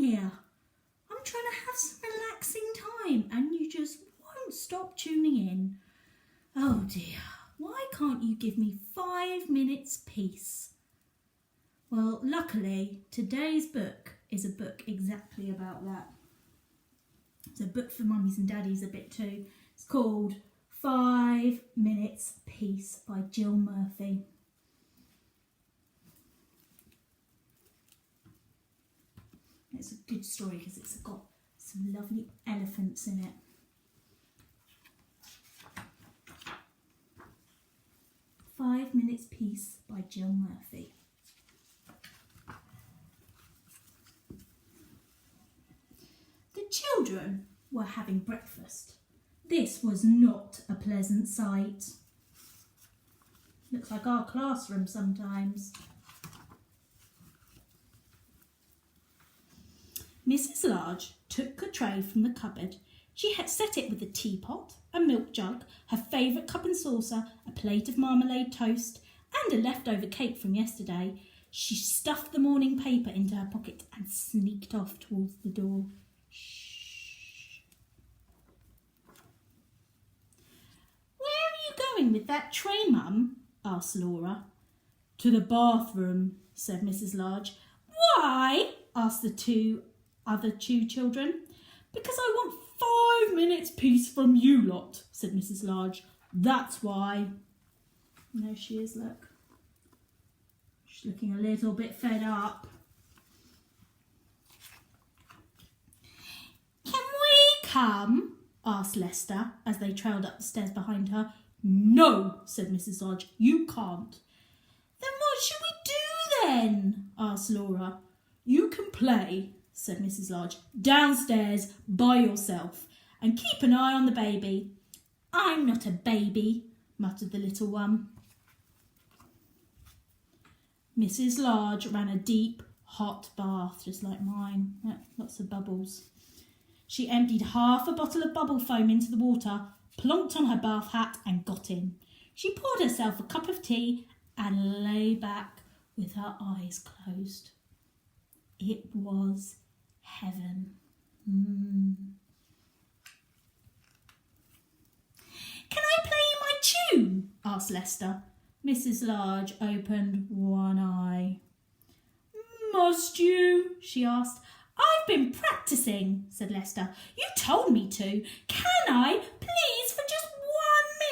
here? I'm trying to have some relaxing time and you just won't stop tuning in. Oh dear, why can't you give me 5 minutes peace? Well, luckily, today's book is a book exactly about that. It's a book for mummies and daddies a bit too. It's called 5 Minutes Peace by Jill Murphy. It's a good story because it's got some lovely elephants in it. "5 Minutes Peace" by Jill Murphy. The children were having breakfast. This was not a pleasant sight. Looks like our classroom sometimes. Mrs. Large took a tray from the cupboard. She had set it with a teapot, a milk jug, her favourite cup and saucer, a plate of marmalade toast, and a leftover cake from yesterday. She stuffed the morning paper into her pocket and sneaked off towards the door. Shh. "Where are you going with that tray, Mum?" asked Laura. "To the bathroom," said Mrs. Large. "Why?" asked the other two children. "Because I want 5 minutes peace from you lot," said Mrs. Large. "That's why." And there she is, look. She's looking a little bit fed up. "Can we come?" asked Lester as they trailed up the stairs behind her. "No," said Mrs. Large, "you can't." "Then what should we do then?" asked Laura. "You can play," said Mrs. Large, "downstairs by yourself, and keep an eye on the baby." "I'm not a baby," muttered the little one. Mrs. Large ran a deep, hot bath, just like mine. Lots of bubbles. She emptied half a bottle of bubble foam into the water, plonked on her bath hat and got in. She poured herself a cup of tea and lay back with her eyes closed. It was heaven. "Can I play you my tune?" asked Lester. Mrs. Large opened one eye. "Must you?" she asked. "I've been practising," said Lester. "You told me to. Can I, please, for just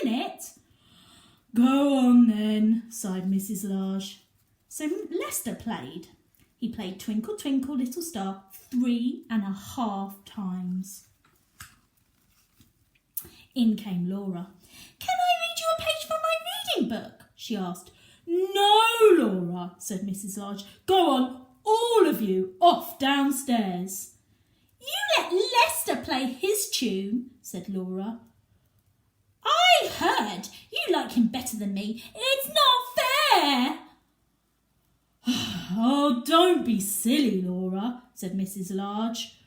1 minute?" "Go on then," sighed Mrs. Large. So Lester played. He played Twinkle, Twinkle, Little Star 3.5 times. In came Laura. "Can I read you a page from my reading book?" she asked. "No, Laura," said Mrs. Large. "Go on, all of you, off downstairs." "You let Lester play his tune," said Laura. "I heard you like him better than me. It's not fair." "Oh, don't be silly, Laura," said Mrs. Large.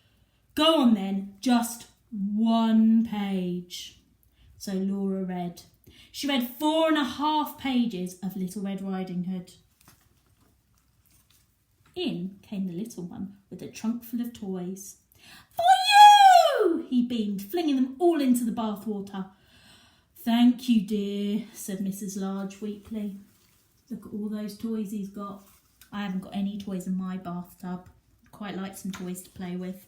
"Go on then, just 1 page." So Laura read. She read 4.5 pages of Little Red Riding Hood. In came the little one with a trunk full of toys. "For you!" he beamed, flinging them all into the bath water. "Thank you, dear," said Mrs. Large weakly. "Look at all those toys he's got. I haven't got any toys in my bathtub. I'd quite like some toys to play with."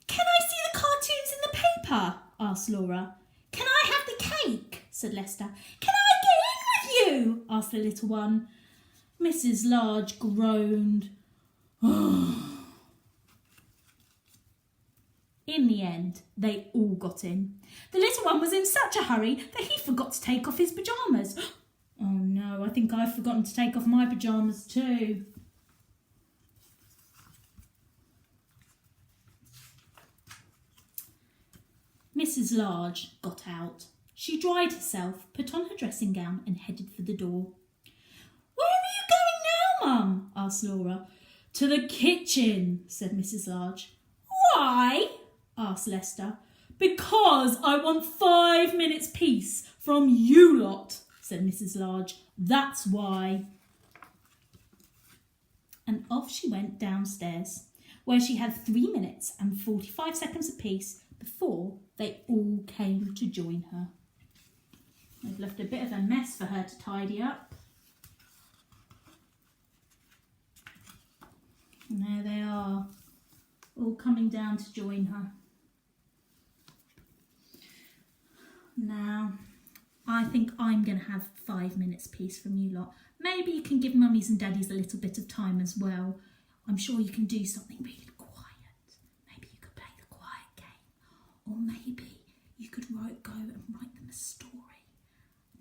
"Can I see the cartoons in the paper?" asked Laura. "Can I have the cake?" said Lester. "Can I get in with you?" asked the little one. Mrs. Large groaned. In the end, they all got in. The little one was in such a hurry that he forgot to take off his pyjamas. Oh no, I think I've forgotten to take off my pyjamas too. Mrs. Large got out. She dried herself, put on her dressing gown and headed for the door. "Where are you going now, Mum?" asked Laura. "To the kitchen," said Mrs. Large. "Why?" asked Lester. "Because I want 5 minutes peace from you lot," said Mrs. Large. "That's why." and off she went downstairs, where she had 3 minutes and 45 seconds apiece before they all came to join her. They've left a bit of a mess for her to tidy up. And there they are, all coming down to join her. Now, I think I'm going to have 5 minutes peace from you lot. Maybe you can give mummies and daddies a little bit of time as well. I'm sure you can do something really quiet. Maybe you could play the quiet game. Or maybe you could go and write them a story.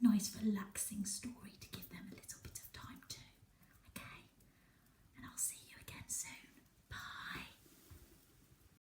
Nice relaxing story to give them a little bit